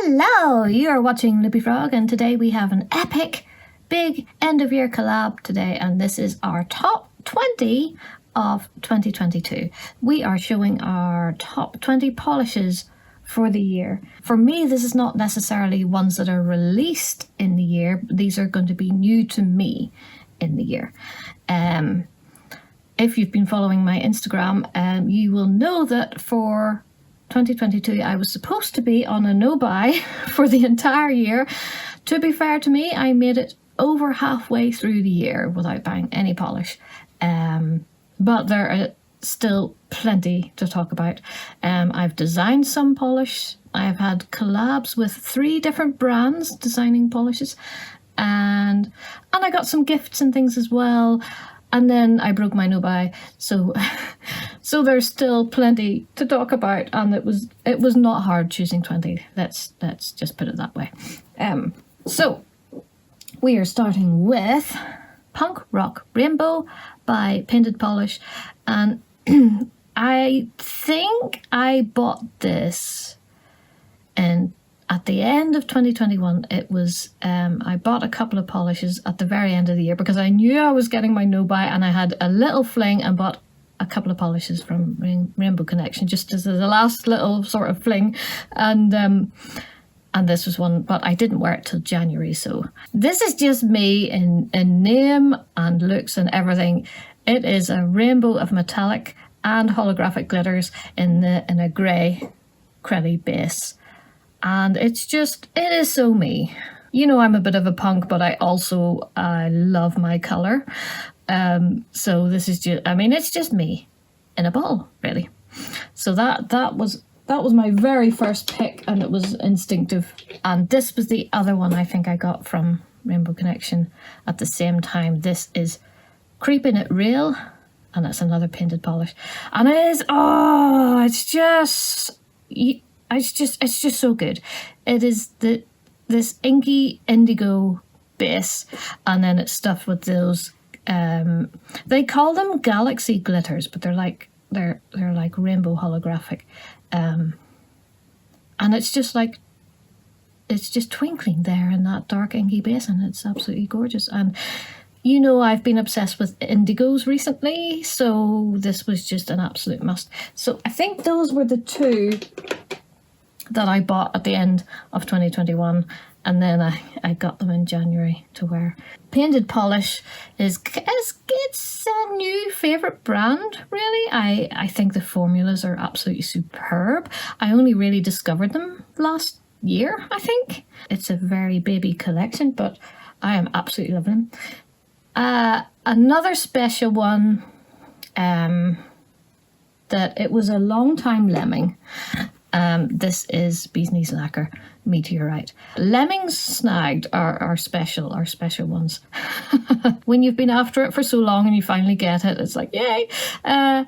Hello, you're watching Loopy Frog, and today we have an epic big end of year collab today, and this is our top 20 of 2022. We are showing our top 20 polishes for the year. For me, this is not necessarily ones that are released in the year. These are going to be new to me in the year. If you've been following my Instagram, you will know that for 2022, I was supposed to be on a no-buy for the entire year. To be fair to me, I made it over halfway through the year without buying any polish. But there are still plenty to talk about. I've designed some polish. I've had collabs with 3 different brands designing polishes. And I got some gifts and things as well. And then I broke my no-buy, so there's still plenty to talk about, and it was not hard choosing 20. Let's just put it that way. So we are starting with Punk Rock Rainbow by Painted Polish, and I think I bought this at the end of 2021. It was, I bought a couple of polishes at the very end of the year because I knew I was getting my no-buy, and I had a little fling and bought a couple of polishes from Rainbow Connection just as the last little sort of fling. And this was one, but I didn't wear it till January. So this is just me in name and looks and everything. It is a rainbow of metallic and holographic glitters in a grey crelly base. And it is so me. You know, I'm a bit of a punk, but I love my colour. So this is just, it's just me in a bottle, really. So that was my very first pick, and it was instinctive. And this was the other one I think I got from Rainbow Connection at the same time. This is Creeping It Real, and that's another painted polish. And it's just so good. It is this inky indigo base, and then it's stuffed with those. They call them galaxy glitters, but they're like rainbow holographic, and it's just twinkling there in that dark inky base, and it's absolutely gorgeous. And you know, I've been obsessed with indigos recently, so this was just an absolute must. So I think those were the 2 that I bought at the end of 2021, and then I got them in January to wear. Painted Polish it's a new favourite brand, really. I think the formulas are absolutely superb. I only really discovered them last year, I think. It's a very baby collection, but I am absolutely loving them. Another special one, that it was a long time lemming. This is Bee's Knees Lacquer Meteorite. Lemmings snagged are special ones. When you've been after it for so long and you finally get it, it's like, yay. And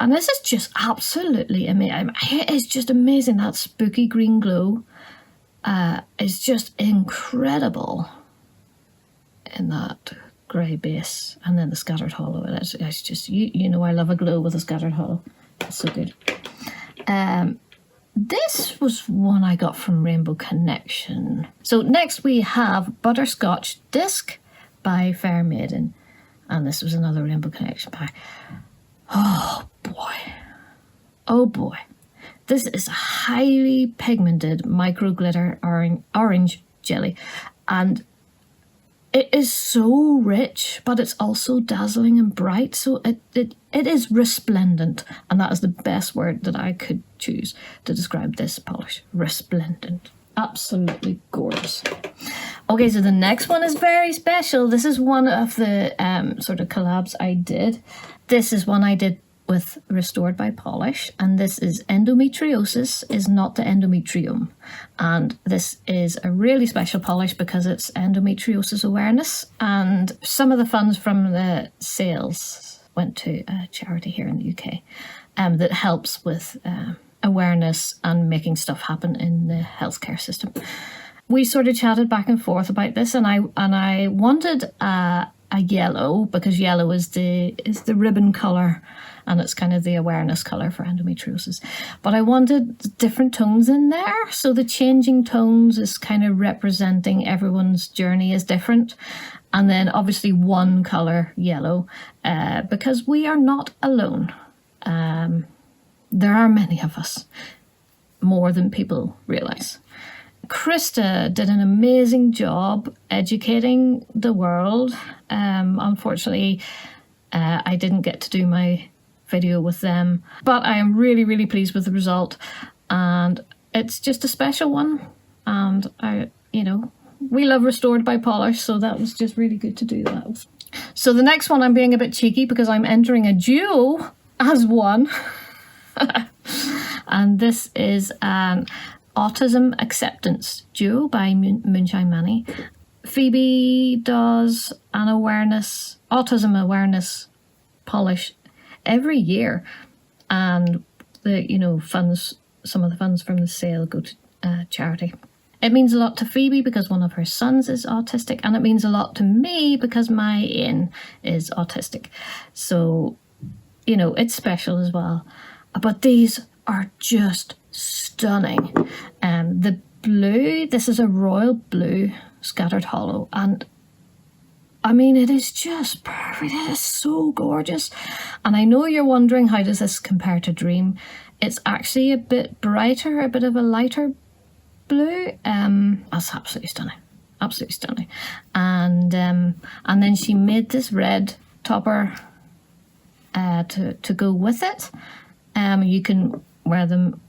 this is just absolutely amazing. It is just amazing. That spooky green glow is just incredible in that grey base, and then the scattered hollow. It's just, you know, I love a glow with a scattered hollow. It's so good. This was one I got from Rainbow Connection. So next we have Butterscotch Disc by Fair Maiden. And this was another Rainbow Connection pack. Oh boy. This is a highly pigmented micro glitter orange jelly. And it is so rich, but it's also dazzling and bright. So it is resplendent. And that is the best word that I could choose to describe this polish. Resplendent. Absolutely gorgeous. Okay, so the next one is very special. This is one of the sort of collabs I did. This is one I did with Restored by Polish, and this is Endometriosis is Not the Endometrium. And this is a really special polish because it's endometriosis awareness, and some of the funds from the sales went to a charity here in the UK that helps with awareness and making stuff happen in the healthcare system. We sort of chatted back and forth about this, and I wanted a a yellow, because yellow is the ribbon colour, and it's kind of the awareness colour for endometriosis. But I wanted different tones in there, so the changing tones is kind of representing everyone's journey is different. And then obviously one colour, yellow, because we are not alone. There are many of us, more than people realise. Krista did an amazing job educating the world. Unfortunately, I didn't get to do my video with them, but I am really, really pleased with the result, and it's just a special one. And we love Restored by Polish, so that was just really good to do that. So the next one, I'm being a bit cheeky because I'm entering a duo as one. And this is an Autism Acceptance duo by Moonshine Manny. Phoebe does an autism awareness polish every year, and some of the funds from the sale go to charity. It means a lot to Phoebe because one of her sons is autistic, and it means a lot to me because my in is autistic. So, it's special as well. But these are just stunning. The blue, this is a royal blue scattered hollow, and I mean, it is just perfect. It is so gorgeous. And I know you're wondering, how does this compare to Dream? It's actually a bit brighter, a bit of a lighter blue. That's absolutely stunning. Absolutely stunning. And then she made this red topper to go with it. You can wear them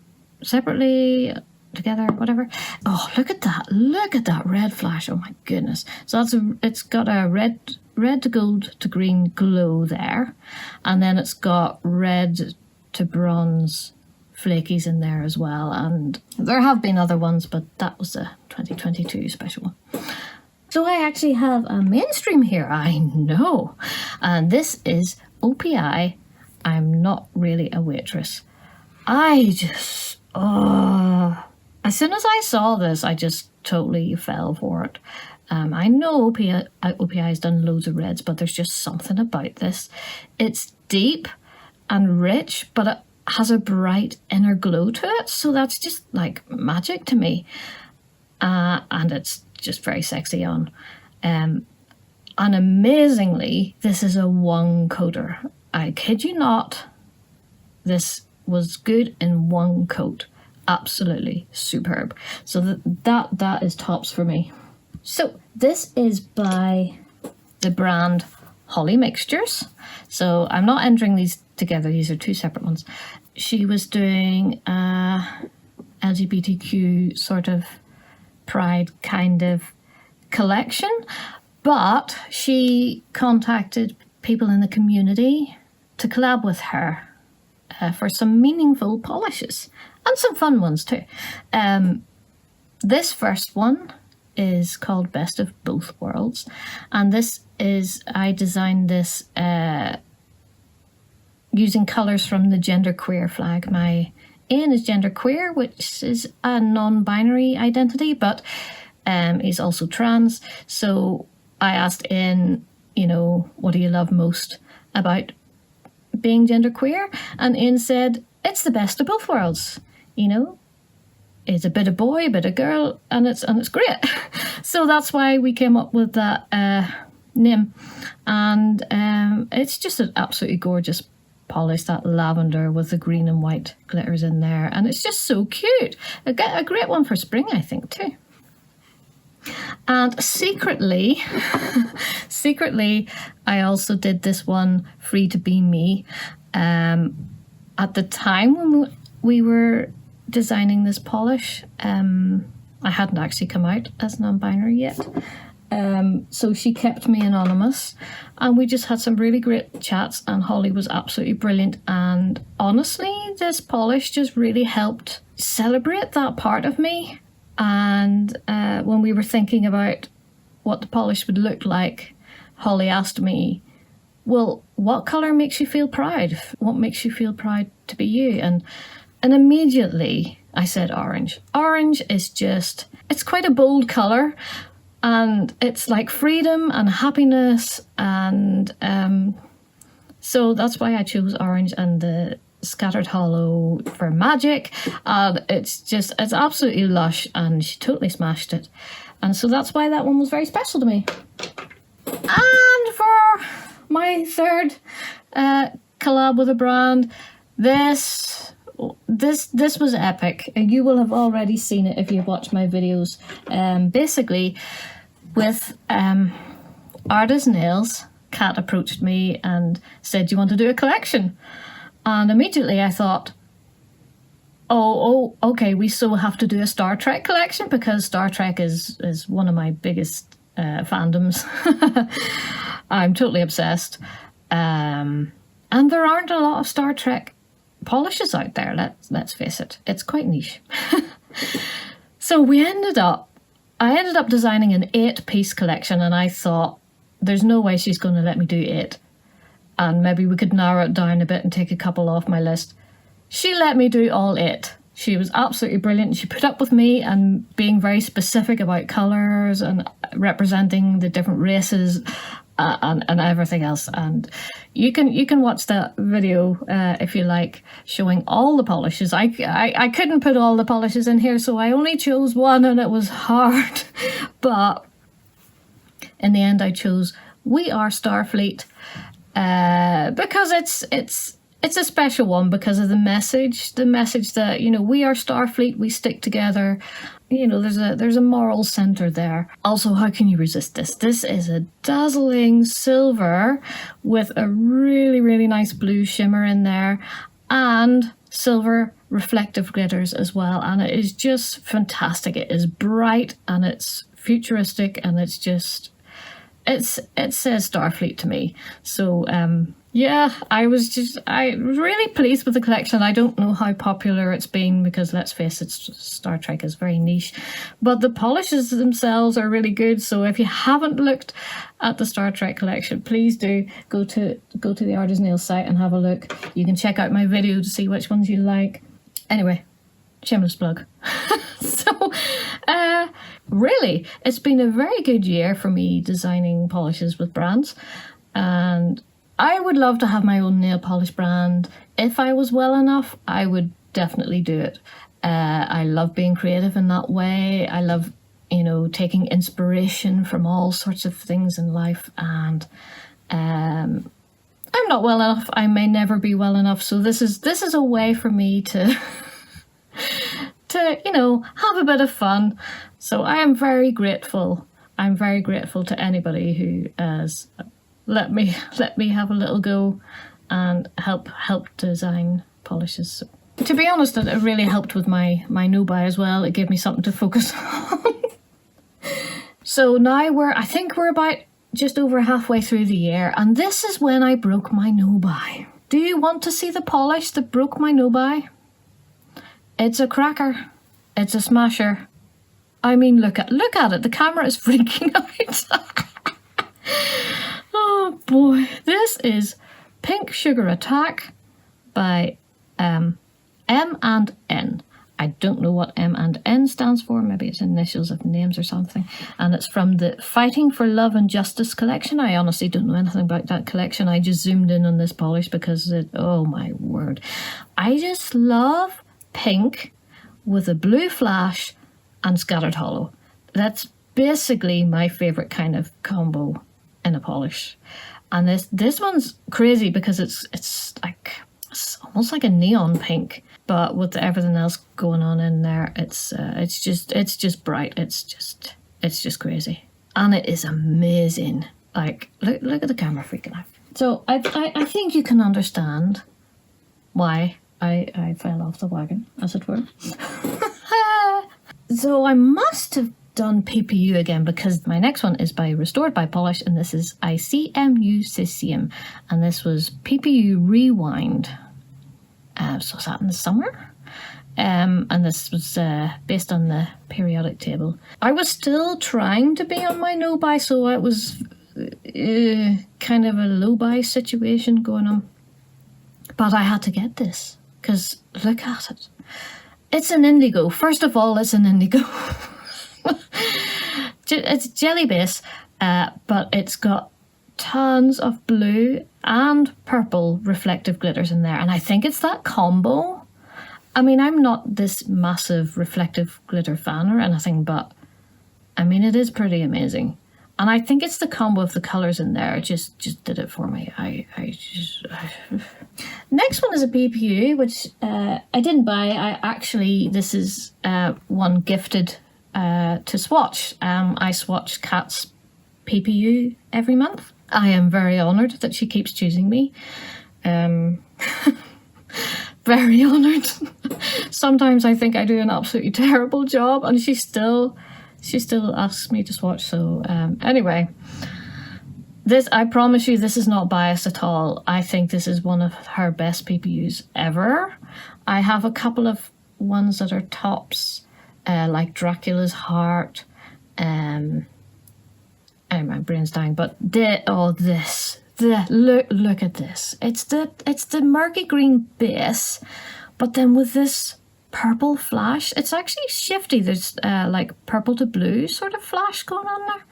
separately, together, whatever. Oh, look at that. Look at that red flash. Oh my goodness. So it's got a red to gold to green glow there. And then it's got red to bronze flakies in there as well. And there have been other ones, but that was a 2022 special one. So I actually have a mainstream here. I know. And this is OPI. I'm not really a waitress. As soon as I saw this, I just totally fell for it. I know OPI has done loads of reds, but there's just something about this. It's deep and rich, but it has a bright inner glow to it. So that's just like magic to me. And it's just very sexy on. And amazingly, this is a one coater. I kid you not. This was good in one coat. Absolutely superb. So that is tops for me. So this is by the brand Holly Mixtures. So I'm not entering these together. These are two separate ones. She was doing a LGBTQ sort of pride kind of collection, but she contacted people in the community to collab with her for some meaningful polishes and some fun ones too. This first one is called Best of Both Worlds, and I designed this using colours from the genderqueer flag. My Ian is genderqueer, which is a non-binary identity, but he's also trans. So I asked Ian, what do you love most about being genderqueer? And Ian said, it's the best of both worlds. It's a bit of boy, a bit of girl, and it's great. So that's why we came up with that name. And it's just an absolutely gorgeous polish, that lavender with the green and white glitters in there. And it's just so cute. A great one for spring, I think, too. And secretly, I also did this one, Free to Be Me. At the time when we were designing this polish, I hadn't actually come out as non-binary yet. So she kept me anonymous, and we just had some really great chats, and Holly was absolutely brilliant. And honestly, this polish just really helped celebrate that part of me. And when we were thinking about what the polish would look like, Holly asked me, well, what colour makes you feel proud? What makes you feel proud to be you? And immediately I said orange. Orange is just, it's quite a bold colour, And it's like freedom and happiness, and so that's why I chose orange and the scattered hollow for magic. And it's absolutely lush, and she totally smashed it. And so that's why that one was very special to me. And for my third collab with a brand, this was epic. You will have already seen it if you've watched my videos. Basically, with Arda's Nails, Kat approached me and said, "Do you want to do a collection?" And immediately I thought, oh, okay, we so have to do a Star Trek collection, because Star Trek is one of my biggest fandoms. I'm totally obsessed. And there aren't a lot of Star Trek polishes out there, let's face it. It's quite niche. So I ended up designing an 8-piece collection, and I thought, there's no way she's going to let me do 8. And maybe we could narrow it down a bit and take a couple off my list. She let me do all 8. She was absolutely brilliant. She put up with me and being very specific about colours and representing the different races and everything else. And you can watch that video if you like, showing all the polishes. I couldn't put all the polishes in here, so I only chose one, and it was hard. But in the end, I chose We Are Starfleet because it's a special one because of the message that, you know, we are Starfleet, we stick together. You know, there's a moral centre there. Also, how can you resist this? This is a dazzling silver with a really, really nice blue shimmer in there, and silver reflective glitters as well. And it is just fantastic. It is bright and it's futuristic, and it says Starfleet to me. So yeah, I was really pleased with the collection. I don't know how popular it's been, because let's face it, Star Trek is very niche, but the polishes themselves are really good. So if you haven't looked at the Star Trek collection, please do go to the Arda's Nails site and have a look. You can check out my video to see which ones you like. Anyway, shameless plug. So really, it's been a very good year for me designing polishes with brands, and I would love to have my own nail polish brand. If I was well enough, I would definitely do it. I love being creative in that way. I love, you know, taking inspiration from all sorts of things in life, and I'm not well enough. I may never be well enough. So this is a way for me to you know, have a bit of fun. So I am very grateful. I'm very grateful to anybody who has let me have a little go and help design polishes. To be honest, it really helped with my no-buy as well. It gave me something to focus on. So now I think we're about just over halfway through the year, and this is when I broke my no-buy. Do you want to see the polish that broke my no-buy? It's a cracker. It's a smasher. I mean, look at it. The camera is freaking out. Oh boy. This is Pink Sugar Attack by M and N. I don't know what M and N stands for. Maybe it's initials of names or something. And it's from the Fighting for Love and Justice collection. I honestly don't know anything about that collection. I just zoomed in on this polish because oh my word. I just love pink with a blue flash and scattered hollow. That's basically my favourite kind of combo in a polish. And this one's crazy because it's almost like a neon pink, but with everything else going on in there, it's just bright. It's just crazy, and it is amazing. Like look at the camera freaking out. So I think you can understand why I fell off the wagon, as it were. So I must have done PPU again, because my next one is by Restored by Polish, and this is ICMU System, and this was PPU Rewind. So was that in the summer? And this was based on the periodic table. I was still trying to be on my no-buy, so it was kind of a low-buy situation going on. But I had to get this, because look at it. It's an indigo. First of all, it's an indigo. it's jelly base, but it's got tons of blue and purple reflective glitters in there. And I think it's that combo. I mean, I'm not this massive reflective glitter fan or anything, but I mean, it is pretty amazing. And I think it's the combo of the colours in there. It just did it for me. Next one is a PPU, which I didn't buy. This is one gifted to Swatch. I swatch Kat's PPU every month. I am very honoured that she keeps choosing me. Very honoured. Sometimes I think I do an absolutely terrible job, and she still asks me to swatch. So anyway, I promise you, this is not biased at all. I think this is one of her best PPUs ever. I have a couple of ones that are tops, like Dracula's Heart. My brain's dying, but look at this. It's the murky green base, but then with this purple flash, it's actually shifty. There's like purple to blue sort of flash going on there,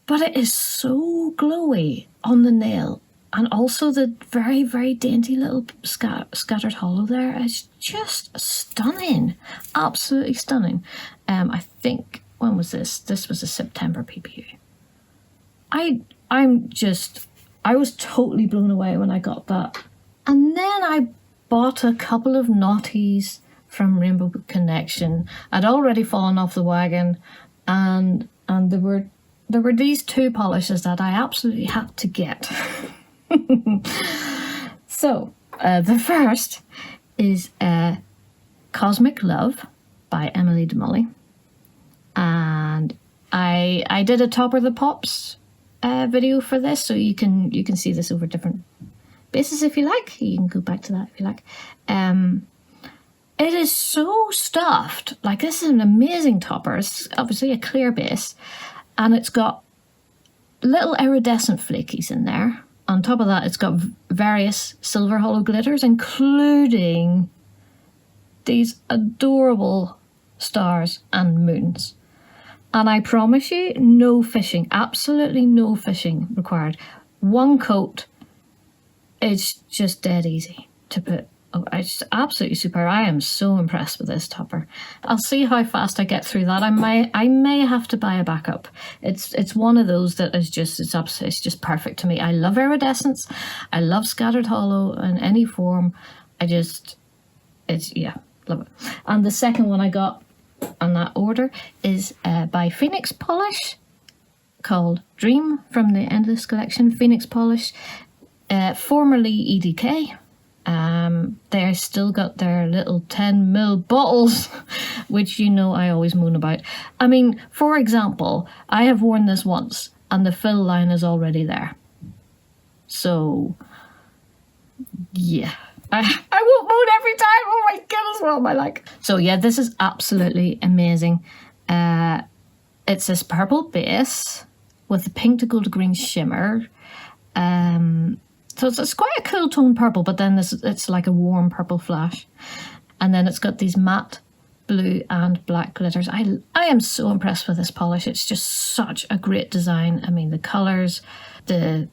but it is so glowy on the nail, and also the very, very dainty little scattered hollow there is just stunning, absolutely stunning. I think, when was this? This was a September PPU. I was totally blown away when I got that. And then I bought a couple of naughties from Rainbow Connection. I'd already fallen off the wagon, and there were these two polishes that I absolutely had to get. So the first is Cosmic Love by Emily DeMolly, and I did a Top of the Pops video for this, so you can see this over different bases if you like. You can go back to that if you like. It is so stuffed. Like, this is an amazing topper. It's obviously a clear base, and it's got little iridescent flakies in there. On top of that, it's got various silver hollow glitters, including these adorable stars and moons. And I promise you, no fishing, absolutely no fishing required. One coat is just dead easy to put. Oh, it's absolutely super. I am so impressed with this topper. I'll see how fast I get through that. I may have to buy a backup. It's one of those that is just, it's just perfect to me. I love iridescence. I love scattered hollow in any form. Love it. And the second one I got on that order is by Phoenix Polish, called Dream, from the Endless collection. Phoenix Polish, formerly EDK. They're still got their little 10ml bottles, which I always moan about. I mean, for example, I have worn this once and the fill line is already there. So, yeah. I won't moan every time. Oh my goodness, what am I like? So yeah, this is absolutely amazing. It's this purple base with a pink to gold to green shimmer. So it's quite a cool tone purple, but then it's like a warm purple flash. And then it's got these matte blue and black glitters. I am so impressed with this polish. It's just such a great design. I mean, the colours, the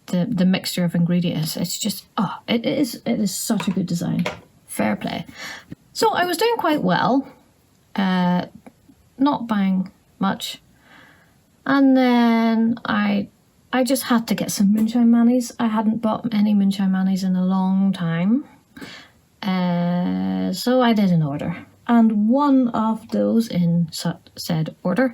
mixture of ingredients, it's just, it is such a good design. Fair play. So I was doing quite well, not buying much. And then I just had to get some moonshine manis. I hadn't bought any moonshine manis in a long time. So I did an order. And one of those in said order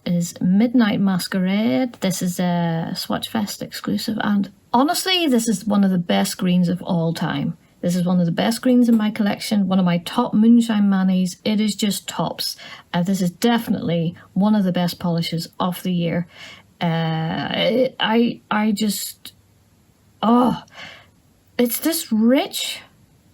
is Midnight Masquerade. This is a Swatch Fest exclusive. And honestly, this is one of the best greens of all time. This is one of the best greens in my collection, one of my top moonshine manis. It is just tops. This is definitely one of the best polishes of the year. It's this rich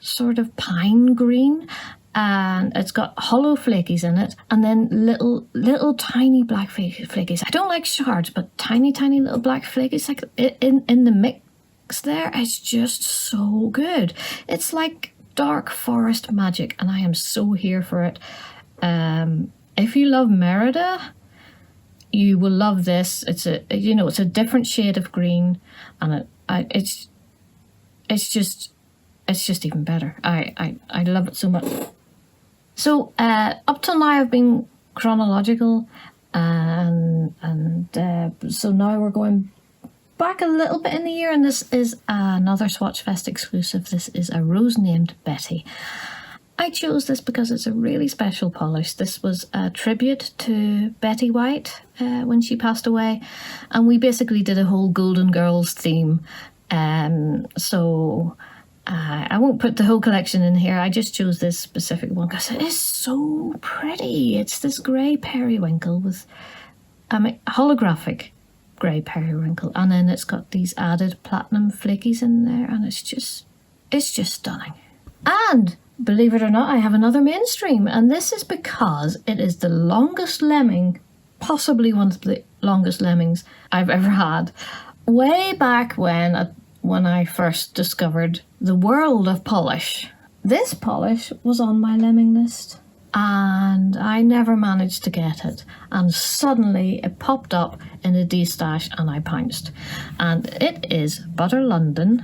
sort of pine green, and it's got hollow flakies in it, and then little tiny black flakies. I don't like shards, but tiny little black flakies, like in the mix there. It's just so good. It's like dark forest magic, and I am so here for it. If you love Merida, you will love this. It's a different shade of green, and it's just even better. I love it so much. So up till now I've been chronological, and so now we're going back a little bit in the year, and this is another Swatch Fest exclusive. This is a rose named Betty. I chose this because it's a really special polish. This was a tribute to Betty White when she passed away, and we basically did a whole Golden Girls theme. So I won't put the whole collection in here. I just chose this specific one because it is so pretty. It's this grey periwinkle with holographic grey periwinkle, and then it's got these added platinum flakies in there, and it's just stunning. And believe it or not, I have another mainstream, and this is because it is the longest lemming, possibly one of the longest lemmings I've ever had. Way back when I first discovered the world of polish. This polish was on my lemming list, and I never managed to get it. And suddenly it popped up in a D-stash, and I pounced. And it is Butter London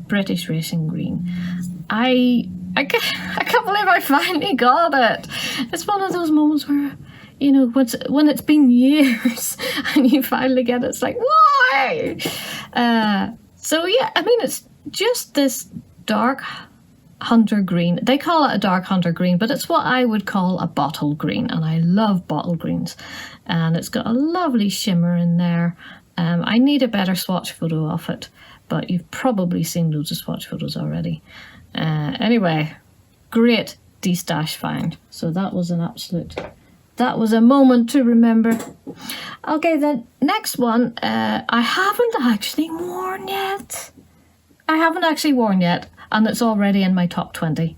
British Racing Green. I can't believe I finally got it. It's one of those moments where, when it's been years and you finally get it, it's like, why? So yeah, it's just this dark hunter green. They call it a dark hunter green, but it's what I would call a bottle green, and I love bottle greens. And it's got a lovely shimmer in there. I need a better swatch photo of it, but you've probably seen loads of swatch photos already. Anyway, great D-stash find. So that was a moment to remember. Okay, the next one, I haven't actually worn yet. And it's already in my top 20.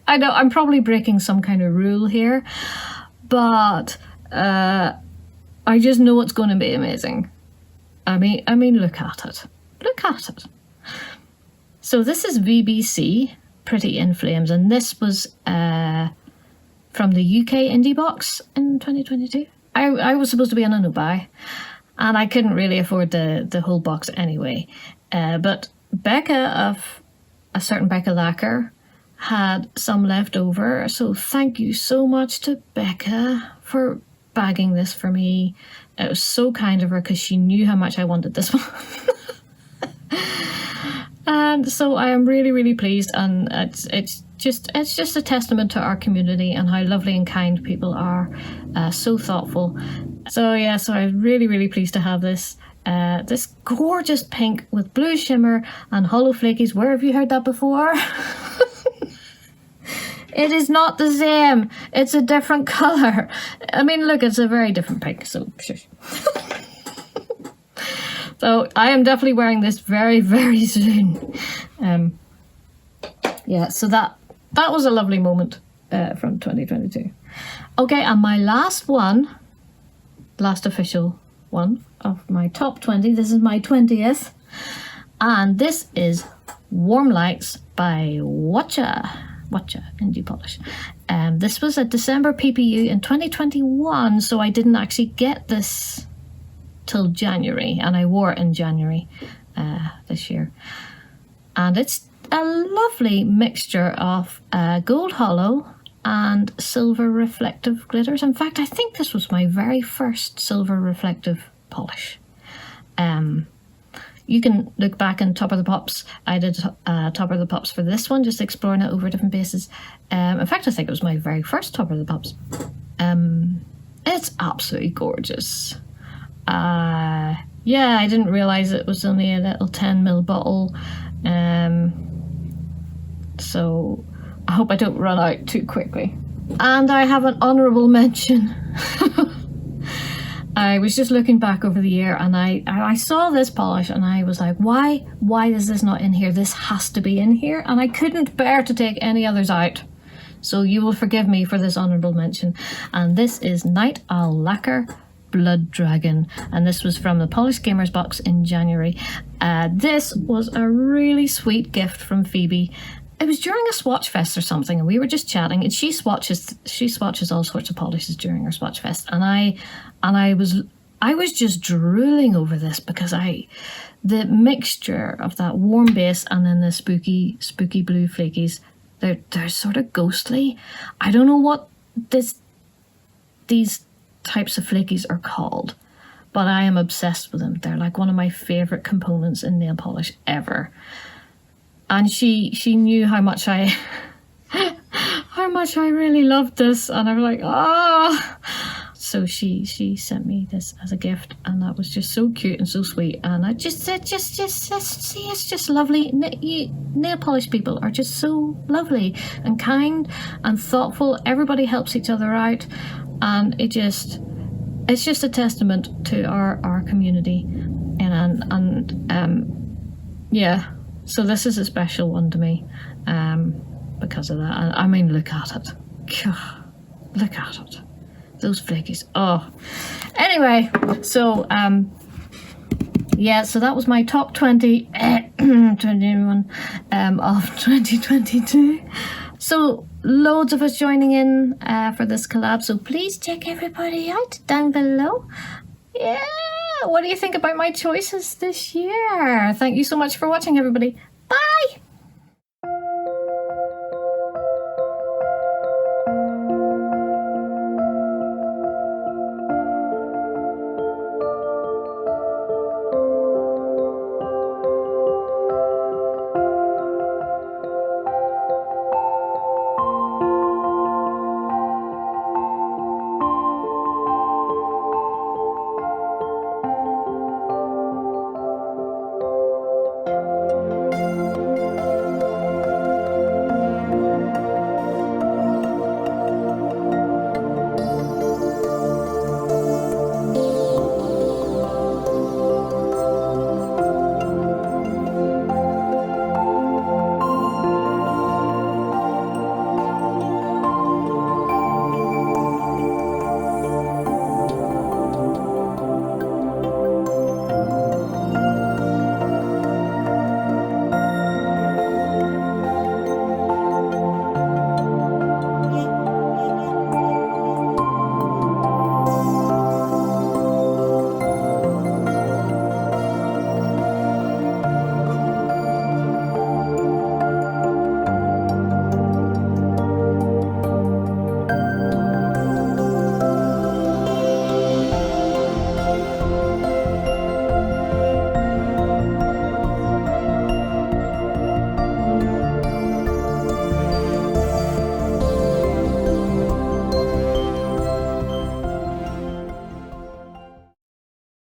I know, I'm probably breaking some kind of rule here, but I just know it's going to be amazing. I mean, look at it. Look at it. So this is VBC Pretty in Flames, and this was from the UK Indie Box in 2022. I was supposed to be on a no-buy, and I couldn't really afford the whole box anyway. But Becca of a certain Becca Lacquer had some left over, so thank you so much to Becca for bagging this for me. It was so kind of her because she knew how much I wanted this one. And so I am really, really pleased, and it's just a testament to our community and how lovely and kind people are, so thoughtful. So yeah, so I'm really, really pleased to have this. This gorgeous pink with blue shimmer and hollow flakies. Where have you heard that before? It is not the same. It's a different colour. Look, it's a very different pink, so shush. So I am definitely wearing this very, very soon. Yeah, so that was a lovely moment from 2022. Okay, and my last official one of my top 20. This is my 20th. And this is Warm Lights by Watcha Indie Polish. This was a December PPU in 2021, so I didn't actually get this till January, and I wore it in January this year. And it's a lovely mixture of gold hollow and silver reflective glitters. In fact, I think this was my very first silver reflective polish. You can look back in Top of the Pops. I did Top of the Pops for this one, just exploring it over different bases. In fact, I think it was my very first Top of the Pops. It's absolutely gorgeous. Yeah, I didn't realise it was only a little 10ml bottle. So I hope I don't run out too quickly. And I have an honourable mention. I was just looking back over the year, and I saw this polish, and I was like, why is this not in here? This has to be in here. And I couldn't bear to take any others out. So you will forgive me for this honourable mention. And this is Night Owl Lacquer Blood Dragon, and this was from the Polish Gamers box in January. This was a really sweet gift from Phoebe. it was during a Swatch Fest or something, and we were just chatting, and she swatches all sorts of polishes during her Swatch Fest, and I was just drooling over this because the mixture of that warm base and then the spooky blue flakies, they're sort of ghostly. I don't know what these types of flakies are called, but I am obsessed with them. They're like one of my favourite components in nail polish ever. And she knew how much I really loved this, and I was like, ah. So she sent me this as a gift, and that was just so cute and so sweet. And I just said, see, it's just lovely. Nail polish people are just so lovely and kind and thoughtful. Everybody helps each other out, and it's just a testament to our community. Yeah. So this is a special one to me, because of that. I mean, look at it. Look at it. Those flakies. Oh. Anyway, so so that was my top 21 of 2022. So loads of us joining in for this collab. So please check everybody out down below. Yeah. What do you think about my choices this year? Thank you so much for watching, everybody.